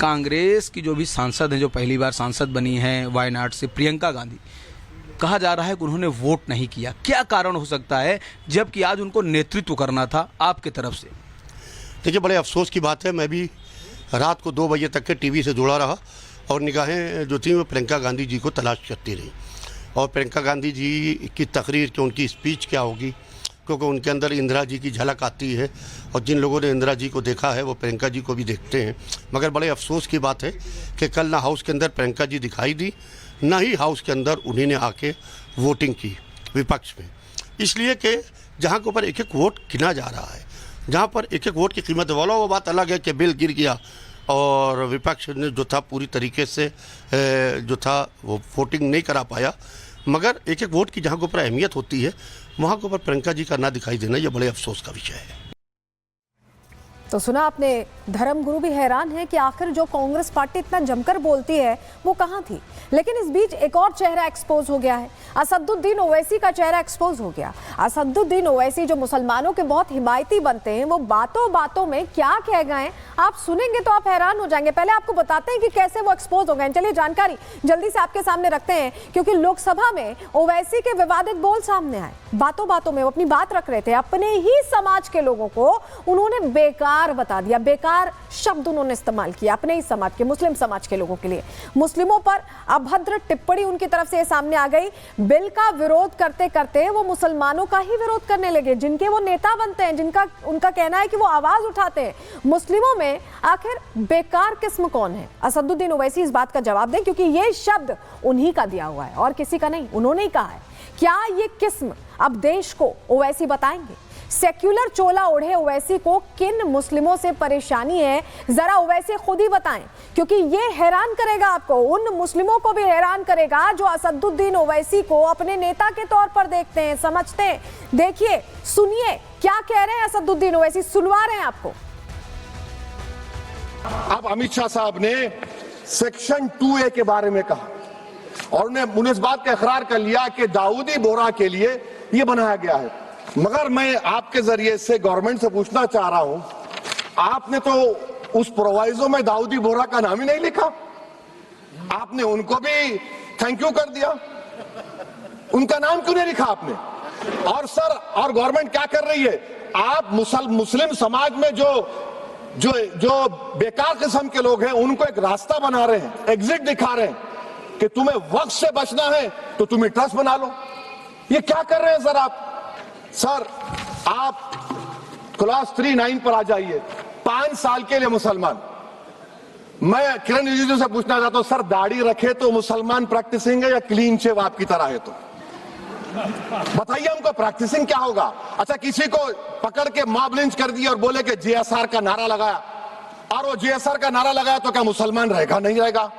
कांग्रेस की जो भी सांसद हैं, जो पहली बार सांसद बनी हैं वायनाड से, प्रियंका गांधी, कहा जा रहा है कि उन्होंने वोट नहीं किया। क्या कारण हो सकता है, जबकि आज उनको नेतृत्व करना था आपके तरफ से? देखिए, बड़े अफसोस की बात है, मैं भी रात को 2 बजे तक के टीवी से जुड़ा रहा और निगाहें जो थी वो प्रियंका गांधी जी को तलाश करती रही। और प्रियंका गांधी जी की तकरीर कि उनकी स्पीच क्या होगी, क्योंकि उनके अंदर इंदिरा जी की झलक आती है और जिन लोगों ने इंदिरा जी को देखा है वो प्रियंका जी को भी देखते हैं। मगर बड़े अफसोस की बात है कि कल ना हाउस के अंदर प्रियंका जी दिखाई दी, ना ही हाउस के अंदर उन्हीं ने आके वोटिंग की विपक्ष में। इसलिए कि जहाँ के ऊपर एक एक वोट गिना जा रहा है, जहाँ पर एक एक वोट की कीमत वाला, वो बात अलग है कि बिल गिर गया और विपक्ष ने जो था पूरी तरीके से जो था वो वोटिंग नहीं करा पाया। मगर एक एक वोट की जहाँ के ऊपर अहमियत होती है, वहाँ के ऊपर प्रियंका जी का ना दिखाई देना ये बड़े अफसोस का विषय है। तो सुना आपने, धर्मगुरु भी हैरान है कि आखिर जो कांग्रेस पार्टी इतना जमकर बोलती है वो कहाँ थी। लेकिन इस बीच एक और चेहरा एक्सपोज हो गया है। असदुद्दीन ओवैसी का चेहरा एक्सपोज हो गया। असदुद्दीन ओवैसी जो मुसलमानों के बहुत हिमायती बनते हैं, वो बातों बातों में क्या कह गए आप सुनेंगे तो आप हैरान हो जाएंगे। पहले आपको बताते हैं कि कैसे वो एक्सपोज हो गए। चलिए जानकारी जल्दी से आपके सामने रखते हैं, क्योंकि लोकसभा में ओवैसी के विवादित बोल सामने आए। बातों बातों में वो अपनी बात रख रहे थे, अपने ही समाज के लोगों को उन्होंने बेकार बता दिया। बेकार शब्द उन्होंने इस्तेमाल किया अपने ही समाज के, मुस्लिम समाज के लोगों के लिए। मुस्लिमों पर अभद्र टिप्पणी उनकी तरफ से सामने आ गई। बिल का विरोध करते करते वो मुसलमानों का ही विरोध करने लगे, जिनके वो नेता बनते हैं, जिनका उनका कहना है कि वो आवाज उठाते हैं। मुस्लिमों में आखिर बेकार किस्म कौन है? असदुद्दीन ओवैसी इस बात का जवाब दें, क्योंकि ये शब्द उन्हीं का दिया हुआ है और किसी का नहीं, उन्होंने ही कहा है। क्या ये किस्म अब देश को ओवैसी बताएंगे? सेक्युलर चोला ओढ़े ओवैसी को किन मुस्लिमों से परेशानी है, जरा ओवैसी खुद ही बताएं, क्योंकि ये हैरान करेगा आपको, उन मुस्लिमों को भी हैरान करेगा जो असदुद्दीन ओवैसी को अपने नेता के तौर पर देखते हैं, समझते हैं। देखिए, सुनिए क्या कह रहे हैं असदुद्दीन ओवैसी, सुनवा रहे हैं आपको। अब अमित शाह साहब ने सेक्शन 2A के बारे में कहा और उन्होंने इस बात का इकरार कर लिया कि दाऊदी बोरा के लिए यह बनाया गया है। मगर मैं आपके जरिए से गवर्नमेंट से पूछना चाह रहा हूं, आपने तो उस प्रोवाइजो में दाऊदी बोरा का नाम ही नहीं लिखा, आपने उनको भी थैंक यू कर दिया, उनका नाम क्यों नहीं लिखा आपने? और सर, और गवर्नमेंट क्या कर रही है? आप मुस्लिम समाज में जो बेकार किस्म के लोग हैं उनको एक रास्ता बना रहे हैं, एग्जिट दिखा रहे हैं कि तुम्हें वक्त से बचना है तो तुम्हें ट्रस्ट बना लो। ये क्या कर रहे हैं सर आप? सर, आप क्लास 3-9 पर आ जाइए, 5 साल के लिए मुसलमान। मैं किरण रिजिजू से पूछना चाहता हूं, सर दाढ़ी रखे तो मुसलमान प्रैक्टिसिंग है या क्लीन शेव आपकी तरह है? तो बताइए हमको, प्रैक्टिसिंग क्या होगा? अच्छा, किसी को पकड़ के मॉब लिंच कर दिया और बोले कि JSR का नारा लगाया, और वो JSR का नारा लगाया तो क्या मुसलमान रहेगा? नहीं रहेगा।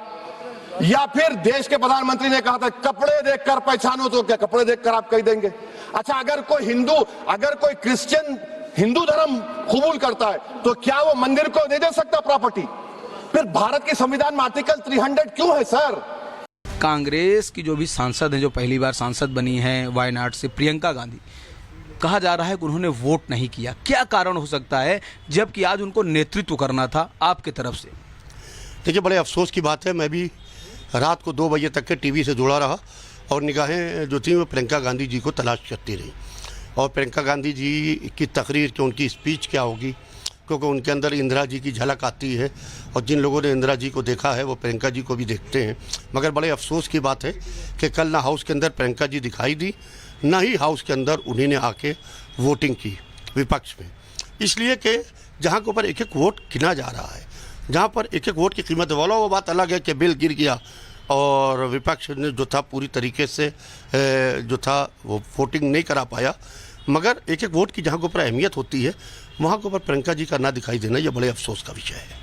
या फिर देश के प्रधानमंत्री ने कहा था कपड़े देखकर पहचानो, तो क्या कपड़े देखकर आप कह देंगे? अच्छा, अगर कोई क्रिश्चियन हिंदू धर्म कबूल करता है तो क्या वो मंदिर को दे सकता प्रॉपर्टी? फिर भारत के संविधान में आर्टिकल 300 क्यों है सर? कांग्रेस की जो भी सांसद हैं, जो पहली बार सांसद बनी हैं वायनाड से, प्रियंका गांधी, कहा जा रहा है कि उन्होंने वोट नहीं किया। क्या कारण हो सकता है, जबकि आज उनको नेतृत्व करना था आपके तरफ से? देखिए, बड़े अफसोस की बात है, मैं भी रात को 2 बजे तक के टीवी से जुड़ा रहा और निगाहें जो थी वो प्रियंका गांधी जी को तलाश करती रही। और प्रियंका गांधी जी की तकरीर कि उनकी स्पीच क्या होगी, क्योंकि उनके अंदर इंदिरा जी की झलक आती है और जिन लोगों ने इंदिरा जी को देखा है वो प्रियंका जी को भी देखते हैं। मगर बड़े अफसोस की बात है कि कल ना हाउस के अंदर प्रियंका जी दिखाई दी, ना ही हाउस के अंदर उन्हीं ने आके वोटिंग की विपक्ष में। इसलिए कि जहाँ के ऊपर एक एक वोट गिना जा रहा है, जहाँ पर एक एक वोट की कीमत वाला, वो बात अलग है कि बिल गिर गया और विपक्ष ने जो था पूरी तरीके से जो था वो वोटिंग नहीं करा पाया। मगर एक एक वोट की जहाँ के ऊपर अहमियत होती है, वहाँ के ऊपर प्रियंका जी का ना दिखाई देना ये बड़े अफसोस का विषय है।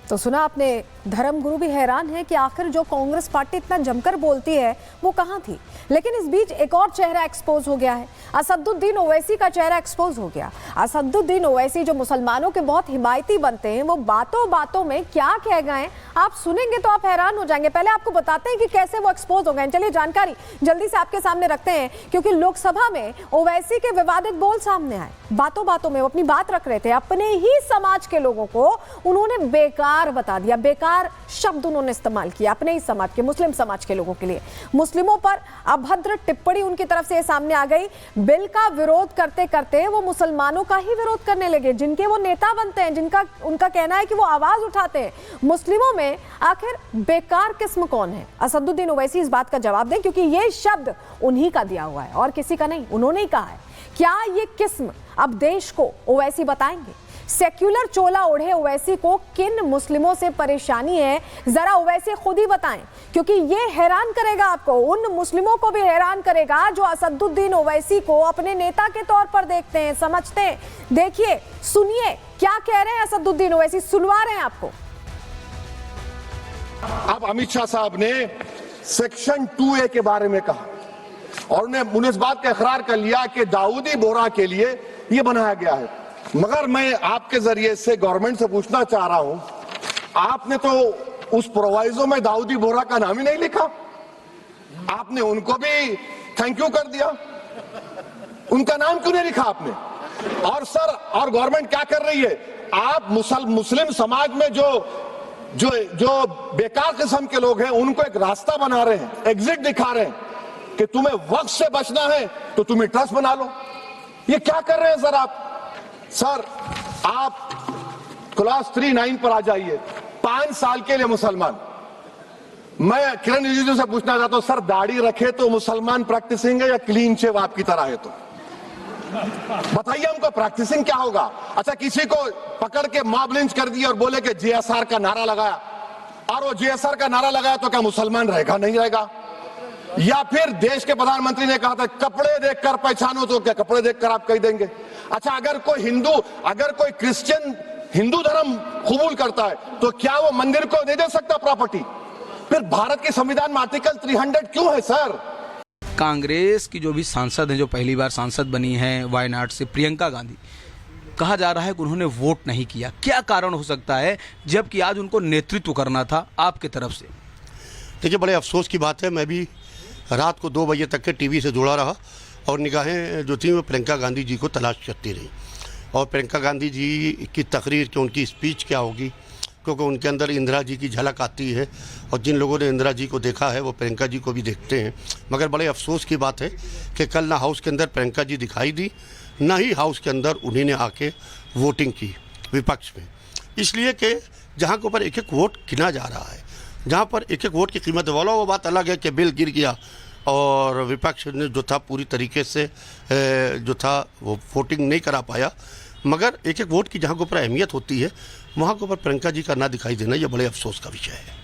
तो सुना आपने, धर्मगुरु भी हैरान है कि आखिर जो कांग्रेस पार्टी इतना जमकर बोलती है वो कहाँ थी। लेकिन इस बीच एक और चेहरा एक्सपोज हो गया है। असदुद्दीन ओवैसी का चेहरा एक्सपोज हो गया। असदुद्दीन ओवैसी जो मुसलमानों के बहुत हिमायती बनते हैं, वो बातों बातों में क्या कह गए आप सुनेंगे तो आप हैरान हो जाएंगे। पहले आपको बताते हैं कि कैसे वो एक्सपोज हो गए। चलिए जानकारी जल्दी से आपके सामने रखते हैं, क्योंकि लोकसभा में ओवैसी के विवादित बोल सामने आए। बातों बातों में वो अपनी बात रख रहे थे, अपने ही समाज के लोगों को उन्होंने बेकार बता दिया। बेकार शब्द उन्होंने इस्तेमाल किया अपने ही समाज के, मुस्लिम समाज के लोगों के लिए। मुस्लिमों पर अभद्र टिप्पणी उनकी तरफ से सामने आ गई। बिल का विरोध करते करते वो मुसलमानों का ही विरोध करने लगे, जिनके वो नेता बनते हैं, जिनका उनका कहना है कि वो आवाज उठाते हैं। मुस्लिमों में आखिर बेकार किस्म कौन है? असदुद्दीन ओवैसी इस बात का जवाब दें, क्योंकि ये शब्द उन्हीं का दिया हुआ है और किसी का नहीं, उन्होंने ही कहा है। क्या ये किस्म अब देश को ओवैसी बताएंगे? सेक्युलर चोला ओढ़े ओवैसी को किन मुस्लिमों से परेशानी है, जरा ओवैसी खुद ही बताएं, क्योंकि ये हैरान करेगा आपको, उन मुस्लिमों को भी हैरान करेगा जो असदुद्दीन ओवैसी को अपने नेता के तौर पर देखते हैं, समझते हैं। देखिए, सुनिए क्या कह रहे हैं असदुद्दीन ओवैसी, सुनवा रहे हैं आपको। अब अमित शाह साहब ने सेक्शन 2A के बारे में कहा और उन्होंने इस बात का इकरार कर लिया कि दाऊदी बोरा के लिए यह बनाया गया है। मगर मैं आपके जरिए से गवर्नमेंट से पूछना चाह रहा हूं, आपने तो उस प्रोवाइजो में दाऊदी बोरा का नाम ही नहीं लिखा, आपने उनको भी थैंक यू कर दिया, उनका नाम क्यों नहीं लिखा आपने? और सर, और गवर्नमेंट क्या कर रही है? आप मुस्लिम समाज में जो बेकार किस्म के लोग हैं उनको एक रास्ता बना रहे हैं, एग्जिट दिखा रहे हैं कि तुम्हें वक्त से बचना है तो तुम्हें ट्रस्ट बना लो। ये क्या कर रहे हैं सर आप? सर, आप क्लास 3-9 पर आ जाइए, 5 साल के लिए मुसलमान। मैं किरण रिजिजू से पूछना चाहता हूं, सर दाढ़ी रखे तो मुसलमान प्रैक्टिसिंग है या क्लीन शेव आपकी तरह है? तो बताइए हमको, प्रैक्टिसिंग क्या होगा? अच्छा, किसी को पकड़ के मॉब लिंच कर दिया और बोले कि JSR का नारा लगाया, और वो JSR का नारा लगाया तो क्या मुसलमान रहेगा? नहीं रहेगा। या फिर देश के प्रधानमंत्री ने कहा था कपड़े देखकर पहचानो, तो क्या कपड़े देखकर आप कह देंगे? अच्छा, अगर कोई क्रिश्चियन हिंदू धर्म कबूल करता है तो क्या वो मंदिर को दे सकता प्रॉपर्टी? फिर भारत के संविधान में आर्टिकल 300 क्यों है सर? कांग्रेस की जो भी सांसद हैं, जो पहली बार सांसद बनी हैं वायनाड से, प्रियंका गांधी, कहा जा रहा है कि उन्होंने वोट नहीं किया। क्या कारण हो सकता है, जबकि आज उनको नेतृत्व करना था आपके तरफ से? देखिए, बड़े अफसोस की बात है, मैं भी रात को 2 बजे तक के टीवी से जुड़ा रहा और निगाहें जो थी वो प्रियंका गांधी जी को तलाश करती रही। और प्रियंका गांधी जी की तकरीर कि उनकी स्पीच क्या होगी, क्योंकि उनके अंदर इंदिरा जी की झलक आती है और जिन लोगों ने इंदिरा जी को देखा है वो प्रियंका जी को भी देखते हैं। मगर बड़े अफसोस की बात है कि कल ना हाउस के अंदर प्रियंका जी दिखाई दी, ना ही हाउस के अंदर उन्हीं ने आके वोटिंग की विपक्ष में। इसलिए कि जहाँ के ऊपर एक एक वोट गिना जा रहा है, जहाँ पर एक एक वोट की कीमत वाला, वो बात अलग है कि बिल गिर गया और विपक्ष ने जो था पूरी तरीके से जो था वो वोटिंग नहीं करा पाया। मगर एक एक वोट की जहाँ के ऊपर अहमियत होती है, वहाँ के ऊपर प्रियंका जी का ना दिखाई देना, ये बड़े अफसोस का विषय है।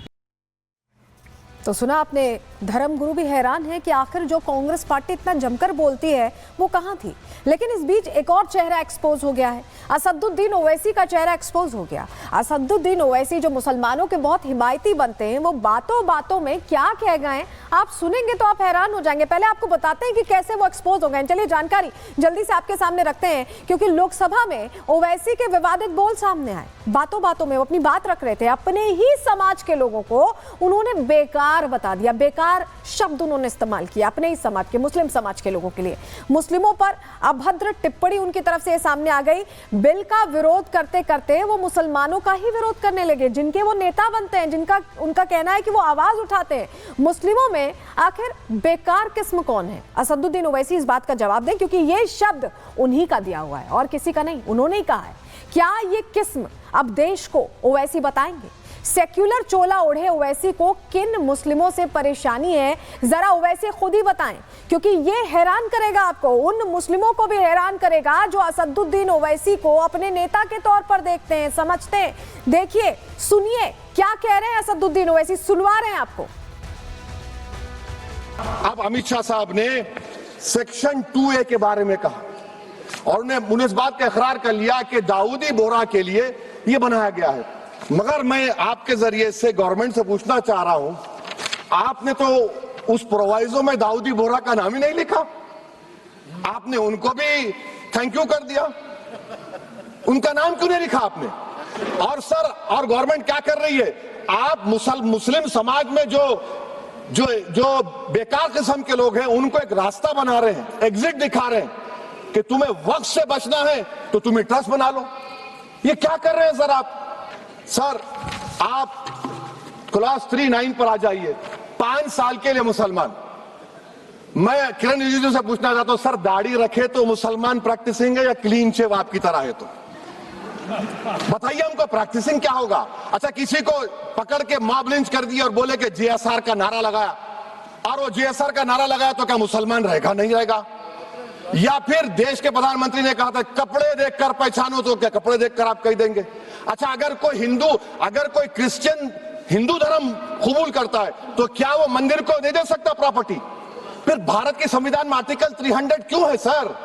तो सुना आपने, धर्मगुरु भी हैरान है कि आखिर जो कांग्रेस पार्टी इतना जमकर बोलती है वो कहां थी। लेकिन इस बीच एक और चेहरा एक्सपोज हो गया है, असदुद्दीन ओवैसी का चेहरा एक्सपोज हो गया। असदुद्दीन ओवैसी जो मुसलमानों के बहुत हिमायती बनते हैं, वो बातों बातों में क्या कह गए आप सुनेंगे तो आप हैरान हो जाएंगे। पहले आपको बताते हैं कि कैसे वो एक्सपोज हो गए। चलिए जानकारी जल्दी से आपके सामने रखते हैं, क्योंकि लोकसभा में ओवैसी के विवादित बोल सामने आए। बातों बातों में वो अपनी बात रख रहे थे, अपने ही समाज के लोगों को उन्होंने बेकार बता दिया। बेकार शब्द उन्होंने इस्तेमाल किया अपने ही समाज के, मुस्लिम समाज के लोगों के लिए। मुस्लिमों पर अभद्र टिप्पणी उनकी तरफ से सामने आ गई। बिल का विरोध करते करते वो मुसलमानों का ही विरोध करने लगे, जिनके वो नेता बनते हैं, जिनका उनका कहना है कि वो आवाज उठाते हैं। मुस्लिमों में आखिर बेकार किस्म कौन है? असदुद्दीन ओवैसी इस बात का जवाब दें, क्योंकि ये शब्द उन्हीं का दिया हुआ है और किसी का नहीं, उन्होंने ही कहा है। क्या ये किस्म अब देश को ओवैसी बताएंगे? सेक्युलर चोला ओढ़े ओवैसी को किन मुस्लिमों से परेशानी है, जरा ओवैसी खुद ही बताएं, क्योंकि ये हैरान करेगा आपको, उन मुस्लिमों को भी हैरान करेगा जो असदुद्दीन ओवैसी को अपने नेता के तौर पर देखते हैं, समझते हैं। देखिए, सुनिए क्या कह रहे हैं असदुद्दीन ओवैसी, सुनवा रहे हैं आपको। अब अमित शाह साहब ने सेक्शन 2A के बारे में कहा और उन्होंने इस बात का इकरार कर लिया कि दाऊदी बोरा के लिए यह बनाया गया है। मगर मैं आपके जरिए से गवर्नमेंट से पूछना चाह रहा हूं, आपने तो उस प्रोवाइजो में दाऊदी बोरा का नाम ही नहीं लिखा, आपने उनको भी थैंक यू कर दिया, उनका नाम क्यों नहीं लिखा आपने? और सर, और गवर्नमेंट क्या कर रही है? आप मुस्लिम समाज में जो जो जो बेकार किस्म के लोग हैं उनको एक रास्ता बना रहे हैं, एग्जिट दिखा रहे हैं कि तुम्हें वक्त से बचना है तो तुम्हें ट्रस्ट बना लो। ये क्या कर रहे हैं सर आप? सर आप क्लास 3-9 पर आ जाइए, 5 साल के लिए मुसलमान। मैं किरण रिजिजू से पूछना चाहता हूं, सर दाढ़ी रखे तो मुसलमान प्रैक्टिसिंग है या क्लीन शेव आपकी तरह है? तो बताइए हमको प्रैक्टिसिंग क्या होगा? अच्छा, किसी को पकड़ के मॉब लिंच कर दिया और बोले कि जीएसआर का नारा लगाया, और वो जीएसआर का नारा लगाया तो क्या मुसलमान रहेगा? नहीं रहेगा। या फिर देश के प्रधानमंत्री ने कहा था कपड़े देखकर पहचानो, तो क्या कपड़े देखकर आप कह देंगे? अच्छा, अगर कोई हिंदू, अगर कोई क्रिश्चियन हिंदू धर्म कबूल करता है तो क्या वो मंदिर को नहीं दे सकता प्रॉपर्टी? फिर भारत के संविधान में आर्टिकल 300 क्यों है सर?